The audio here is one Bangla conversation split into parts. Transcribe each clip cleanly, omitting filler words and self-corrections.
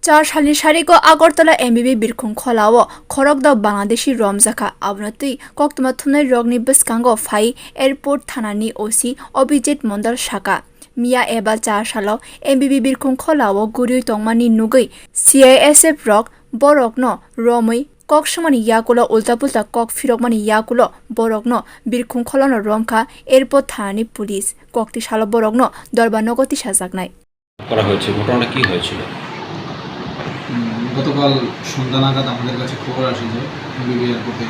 Chasalni sarigo Agartala MBB Birkhung khola o khorok da bangladeshi romjakha abono koktuma thumnai rogni bwskango phai airport thanani OC Abhijit Mondal Shaka Mia eba Chasalo MBB Birkhung khola o guri tongmani nugui CISF rok borokno romui kok samani yagulo ulta-pulta kok firokmani yagulo borokno Birkhung kholano romkha airport thanani police kokti shalo borokno dorbar nogo tisajaknai করা হয়েছে। ঘটনাটা কি হয়েছিল? গতকাল সন্ধ্যা নাগাদ আমাদের কাছে খবর আসে যে এমবিবি এয়ারপোর্টে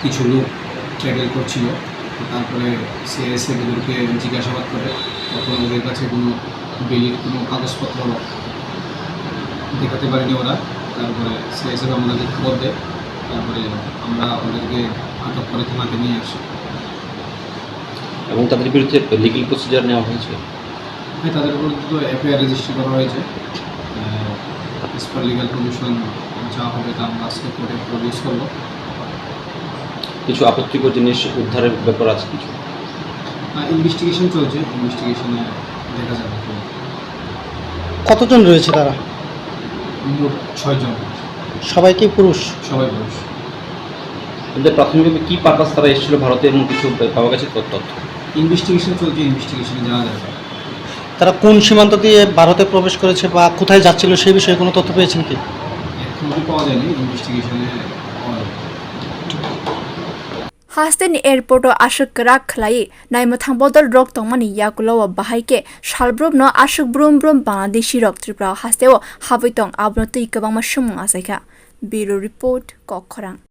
কিছু লোক ট্র্যাভেল করছিল। তারপরে সিআইএসএফ ওদেরকে জিজ্ঞাসাবাদ করে, তখন ওদের কাছে কোনো বেলির কোনো কাগজপত্র দেখাতে পারেনি ওরা। তারপরে সিআইএসএফ আমাদেরকে খবর দেয়, তারপরে আমরা ওদেরকে আটক করে থানাতে নিয়ে আসি। এবং তাদের বিরুদ্ধে লিগ্যাল প্রসিজার নেওয়া হয়েছে। হ্যাঁ, তাদের বিরুদ্ধে এফআইআর রেজিস্টার করা হয়েছে। এস পার লিগাল প্রভিশন যা হবে তা আমরা আজকে কোর্টে প্রডিউস করবো। কিছু আপত্তিকর জিনিস উদ্ধারের ব্যাপার আছে কিছু? ইনভেস্টিগেশন চলছে, ইনভেস্টিগেশনে দেখা যাবে। কতজন রয়েছে তারা? মোট 6 জন। সবাই কি পুরুষ? সবাই পুরুষ। কিন্তু প্রাথমিকভাবে কী পারপাস তারা এসেছিল ভারতে এবং কিছু পাওয়া গেছে তথ্য? ইনভেস্টিগেশন চলছে, ইনভেস্টিগেশনে জানা যাবে। তারা কোন সীমান্ত দিয়ে ভারতে প্রবেশ করেছে বা কোথায় যাচ্ছিল সেই বিষয়ে কোনো তথ্য পেয়েছেন কি? এখনো পাওয়া যায়নি, ইনভেস্টিগেশনে পাওয়া যাবে। Haste ni airport o kwrak khwlaiwi naimwthang bodol rok tongmani yagulo o bahai ke salbrom no brom bangladeshi rok Tripura Haste o habwi tong abono kwbangma sungmung achaikha. Bureau report khorok.